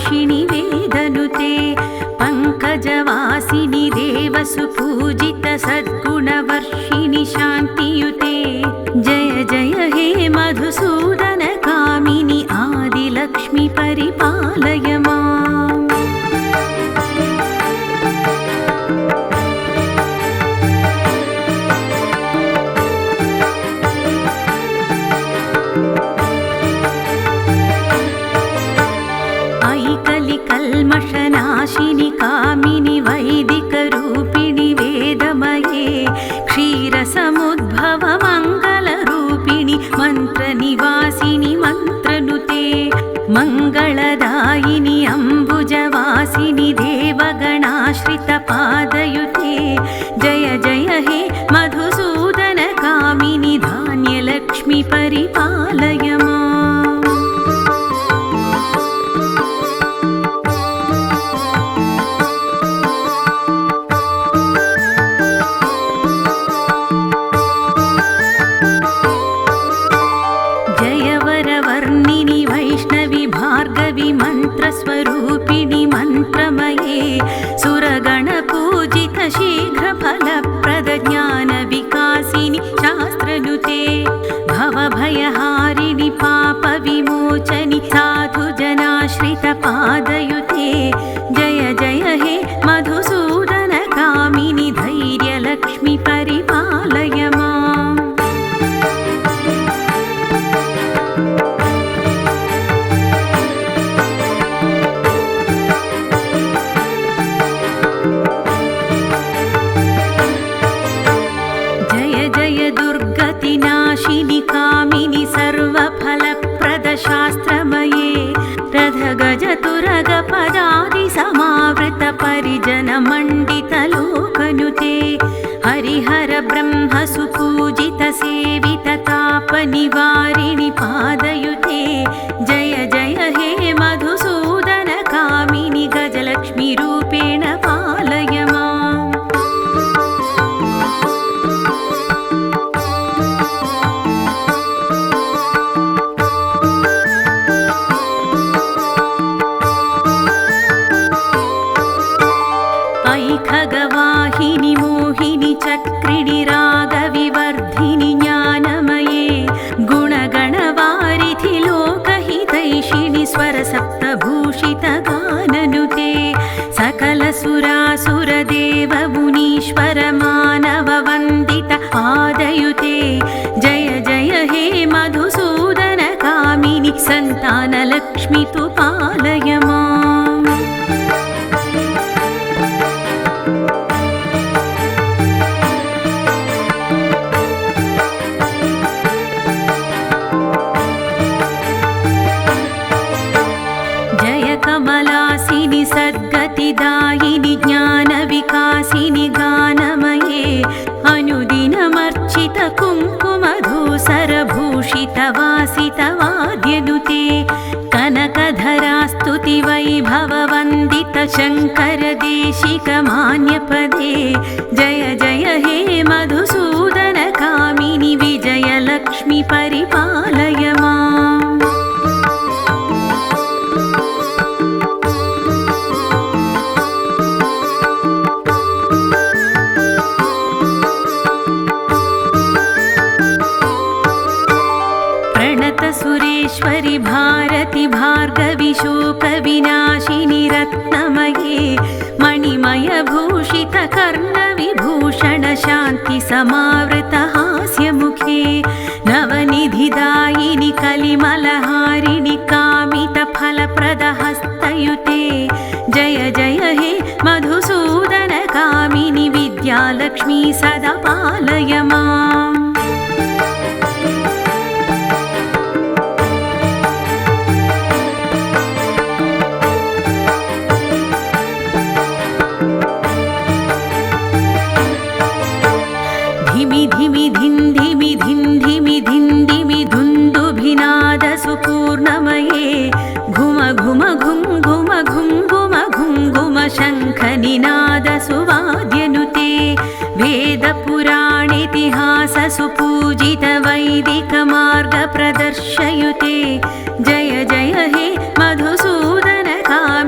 वर्षिणि वेदनुते पङ्कजवासिनि देवसुपूजित सद्गुणवर्षिणि शान्तियुते जय जय हे मधुसूदन कामिनि आदिलक्ष्मि परिपालय माम् कल्मषनाशिनि कामिनि वैदिकरूपिणि वेदमये क्षीरसमुद्भव मङ्गलरूपिणि मन्त्रनिवासिनि मन्त्रनुते मङ्गलदायिनि अम्बुजवासिनि देवगणाश्रितपादयुते जय जय हे मधुसूदन कामिनि धान्यलक्ष्मि परिपालय माम् मन्त्रस्वरूपिणि मन्त्रमये सुरगणपूजित शीघ्रफलप्रद ज्ञानविकासिनि शास्त्रनुते भवभयहारिणि पापविमोचनि साधुजनाश्रितपादयुते जय जय हे मधुसूदन कामिनि धैर्यलक्ष्मि परिपालय माम् नाशिनि कामिनि सर्वफलप्रदशास्त्रमये रथगजतुरगपदादि समावृत परिजनमण्डितलोकनुते हरिहर ब्रह्म सुपूजित सेवित तापनिवारिणि पादयुते जय जय हे मधुसूदन कामिनि गजलक्ष्मी रूपेण पालय माम् खगवाहिनि मोहिनि चक्रिणि रागविवर्धिनि ज्ञानमये गुणगणवारिधि लोकहितैषिणि स्वरसप्तभूषितगाननुते सकलसुरासुरदेवमुनीश्वर मानववन्दित पादयुते जय जय हे मधुसूदन कामिनि सन्तानलक्ष्मि तु पालय माम् कमलासिनि सद्गतिदायिनि ज्ञानविकासिनि गानमये अनुदिनमर्चित कुङ्कुमधूसरभूषितवासितवाद्यनुते कनकधरास्तुति वैभववन्दित शङ्कर देशिकमान्यपदे जय जय हे मधुसूदन कामिनि विजयलक्ष्मि परिपालय माम् सुरेश्वरि भारति भार्गवि शोकविनाशिनि रत्नमये मणिमयभूषित कर्णविभूषण शान्ति समावृत हास्यमुखे नवनिधिदायिनि कलिमलहारिणि कामित फलप्रद हस्तयुते जय जय हे मधुसूदन कामिनि विद्यालक्ष्मी सदा पालय माम् धिमि धिमि धिन्धिमि धिन्धिमि धिन्धिमि धुन्दुभिनाद सुपूर्णमये घुम घुम घुम घुम घुम घुम घुम घुम शङ्खनिनाद सुवाद्यनुते वेदपुराणेतिहास सुपूजित वैदिक मार्ग प्रदर्शयुते जय जय हे मधुसूदन कामिनि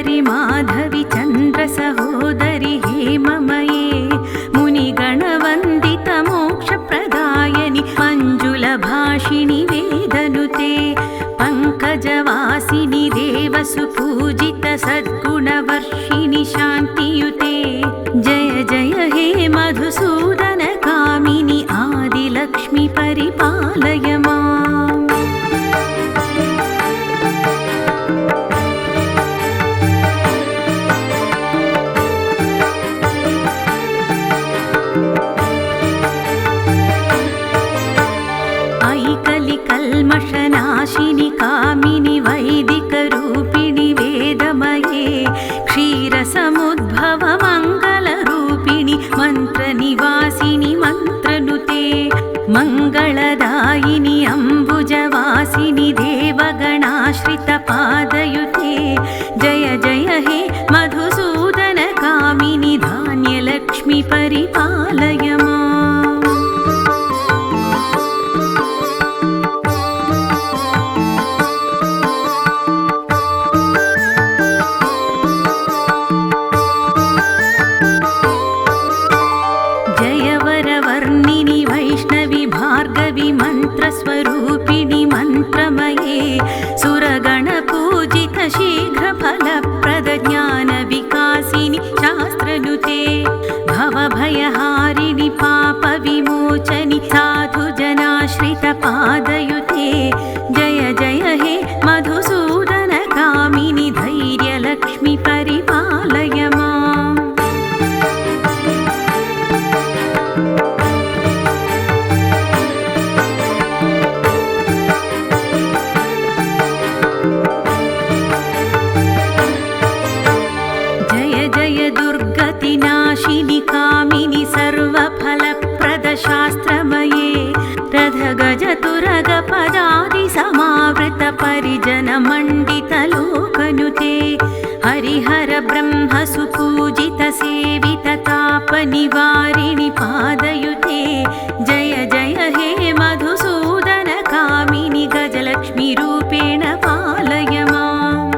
सुन्दरि माधवि चन्द्र सहोदरि हेममये मुनिगणवन्दित मोक्षप्रदायनि मञ्जुलभाषिणि वेदनुते पङ्कजवासिनि देवसुपूजित सद्गुणवर्षिणि शान्तियुते जय जय हे मधुसूदन कामिनि आदिलक्ष्मि परिपालय माम् कल्मषनाशिनि कामिनि वैदिकरूपिणि वेदमये क्षीरसमुद्भव मङ्गलरूपिणि मन्त्रनिवासिनि मन्त्रनुते मङ्गलदायिनि अम्बुजवासिनि देवगणाश्रितपादयुते जय जय हे मधुसूदन कामिनि धान्यलक्ष्मि परिपालय माम् मन्त्रस्वरूपिणि मन्त्रमये सुरगणपूजित शीघ्रफलप्रदज्ञानविकासिनि शास्त्रनुते भवभयहारिणि पापविमोचनि साधुजनाश्रितपादयुते जय जय हे मधुसूदन कामिनि धैर्यलक्ष्मि परिपालय माम् दुर्गतिनाशिनि कामिनि सर्वफलप्रदशास्त्रमये रथगजतुरगपदादि समावृत परिजनमण्डितलोकनुते हरिहर ब्रह्म सुपूजित सेवित तापनिवारिणि पादयुते जय जय हे मधुसूदन कामिनि गजलक्ष्मी रूपेण पालय माम्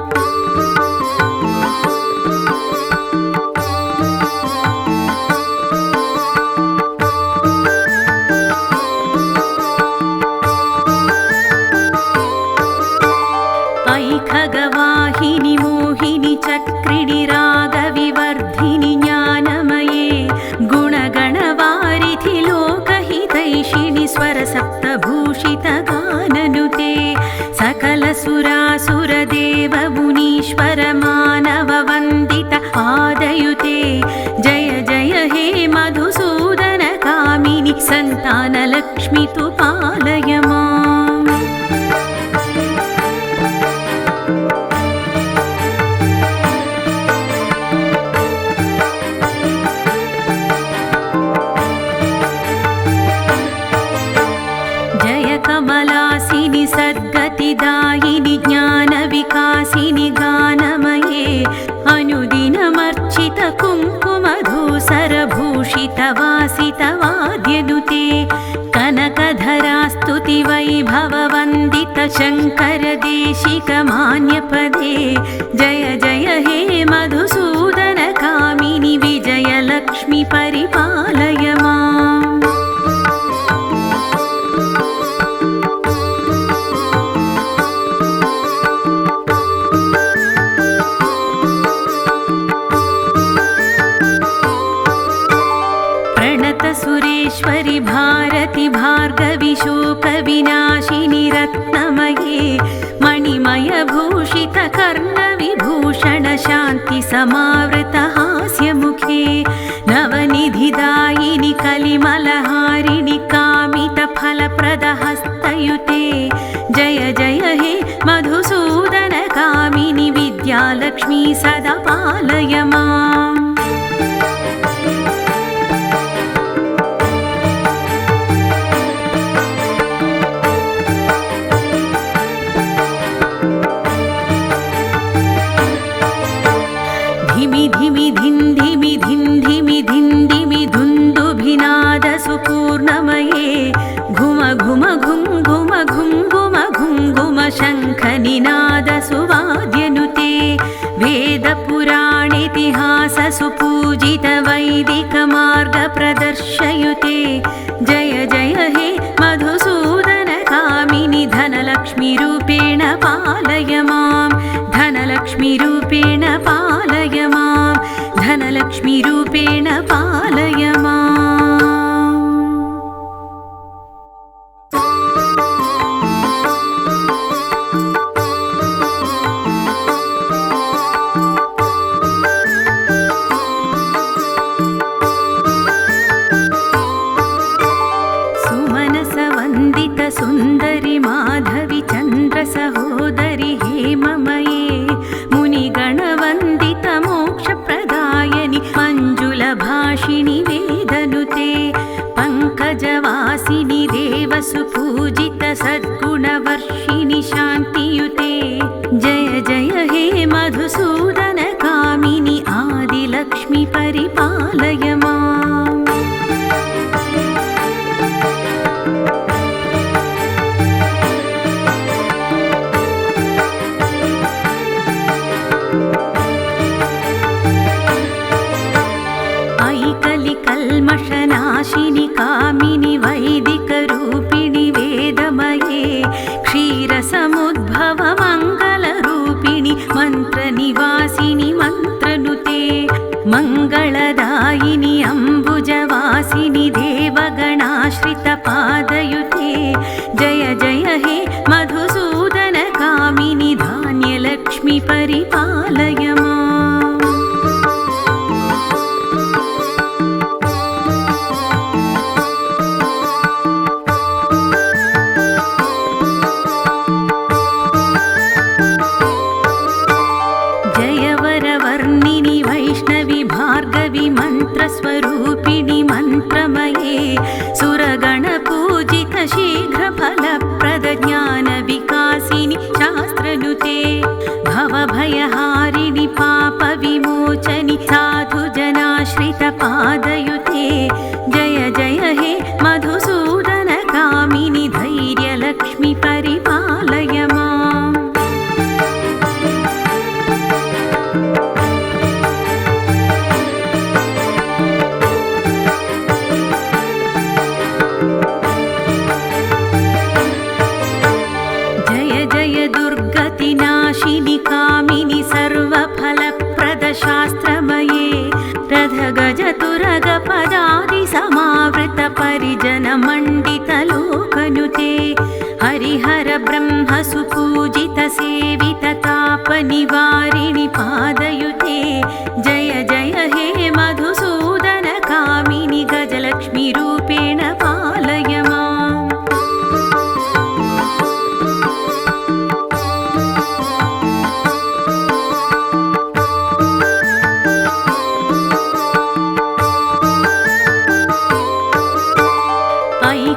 खगवाहिनि मोहिनि चक्रिणि रागविवर्धिनि ज्ञानमये गुणगणवारिधि लोकहितैषिणि स्वरसप्तभूषितगाननुते सकलसुरासुरदेव मुनीश्वर मानववन्दित पादयुते जय जय हे मधुसूदन कामिनि सन्तानलक्ष्मि तु पालय माम् कमलासिनि सद्गतिदायिनि ज्ञानविकासिनि गानमये अनुदिनमर्चित कुङ्कुमधूसरभूषितवासितवाद्यनुते कनकधरास्तुति वैभववन्दित शङ्करदेशिकमान्यपदे जय जय हे मधुसूदन कामिनि विजयलक्ष्मि परिपालय माम् सुरेश्वरि भारति भार्गवि शोकविनाशिनि रत्नमये मणिमयभूषित कर्णविभूषण शान्ति समावृत हास्यमुखे नवनिधिदायिनि कलिमलहारिणि कामित फलप्रदहस्तयुते जय जय हे मधुसूदन कामिनि विद्यालक्ष्मी सदा पालय माम् धिमि धिमि धिन्धिमि धिन्धिमि धिन्धिमि धुन्दुभिनाद सुपूर्णमये घुम घुम घुं घुम घुं घुम घुं घुम शङ्खनिनाद सुवाद्यनुते वेद वेदपुराणेतिहाससुपूजितवैदिकमार्गप्रदर्शयुते जय जय हे मधुसूदनकामिनि धनलक्ष्मीरूपेण पालय मां धनलक्ष्मीरूपेण पालय मां धनलक्ष्मीरूपेण पालय माम्। सुन्दरि माधवि चन्द्र सहोदरि हेममये मुनिगणवन्दित मोक्षप्रदायनि मञ्जुलभाषिणि वेदनुते पङ्कजवासिनि देवसुपूजित सद्गुणवर्षिणि शान्तियुते जय जय हे मधुसूदनकामिनि आदिलक्ष्मि परिपालय माम्। कल्मषनाशिनि कामिनि वैदिकरूपिणि वेदमये क्षीरसमुद्भव मङ्गलरूपिणि मन्त्रनिवासिनि मन्त्रनुते मङ्गलदायिनि अम्बुजवासिनि देवगणाश्रितपादयुते जय जय हे मधुसूदनकामिनि धान्यलक्ष्मि परिपालय माम्। जयवरवर्णिनि वैष्णवि भार्गवि मन्त्रस्वरूपिणि मन्त्रमये सुरगणपूजित शीघ्रफलप्रद ज्ञानविकासिनि शास्त्रनुते भवभयहारिणि पापविमोचनि साधुजनाश्रितपादयुते जय जय हे मधुसूदनकामिनि धैर्यलक्ष्मि परिपालय माम्। दुर्गतिनाशिनि कामिनि सर्वफलप्रदशास्त्रमये रथगजतुरगपदादिसमावृत परिजनमण्डितलोकनुते हरिहर ब्रह्म सुपूजित सेवित तापनिवारिणि पादयुते जय जय हे मधुसूदनकामिनि गजलक्ष्मीरूपेण पालय माम्।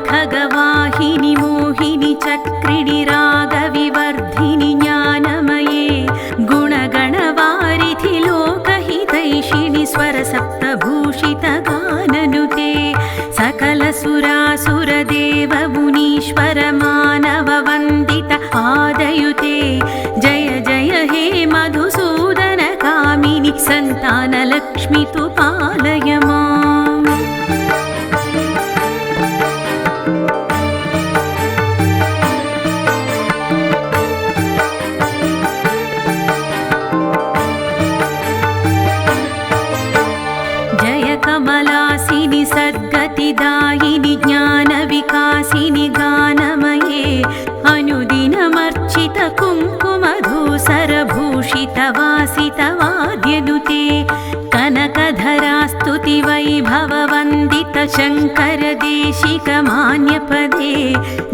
खगवाहिनि मोहिनि चक्रिणि रागविवर्धिनि ज्ञानमये गुणगणवारिधि लोकहितैषिणि स्वरसप्तभूषितगाननुते सकलसुरासुरदेवमुनीश्वर मानववन्दित पादयुते जय जय हे मधुसूदनकामिनि सन्तानलक्ष्मि तु पालय माम्। कमलासिनि सद्गतिदायिनि ज्ञानविकासिनि गानमये अनुदिनमर्चित कुङ्कुमधूसरभूषितवासितवाद्यनुते कनकधरास्तुति वैभववन्दित शङ्करदेशिकमान्यपदे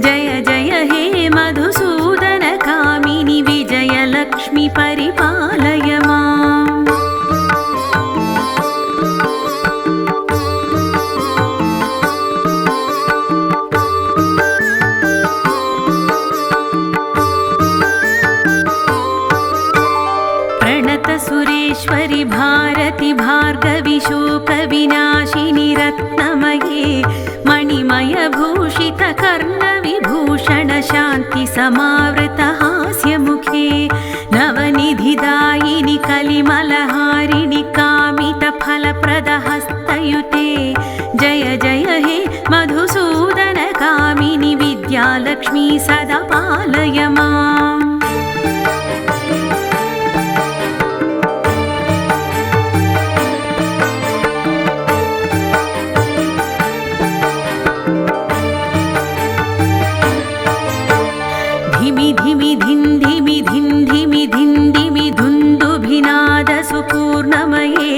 जय जय हे मधुसूदनकामिनि विजयलक्ष्मि परिपालय माम्। महेश्वरि भारति भार्गवि शोकविनाशिनि रत्नमये मणिमयभूषित कर्णविभूषण शान्ति समावृत हास्यमुखे नवनिधिदायिनि कलिमलहारिणि कामितफलप्रदहस्तयुते जय जय हे मधुसूदन कामिनि विद्यालक्ष्मी सदा पालय माम्। धिमि धिमि धिन्धिमि धिन्धिमि धिन्धिमि धुन्दुभिनादसुपूर्णमये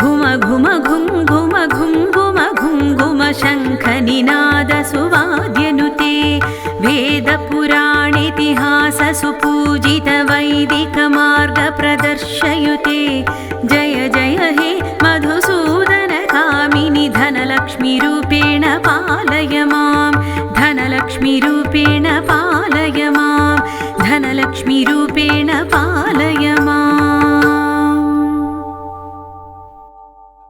घुम घुम घुं घुम घुं घुम घुं घुम शङ्खनिनादसुवाद्यनुते वेदपुराणेतिहाससुपूजितवैदिकमार्गप्रदर्शयुते जय जय हे मधुसूदन कामिनि धनलक्ष्मीरूपेण पालय माम् धनलक्ष्मीरूपेण पालय माम् धनलक्ष्मीरूपेण पालय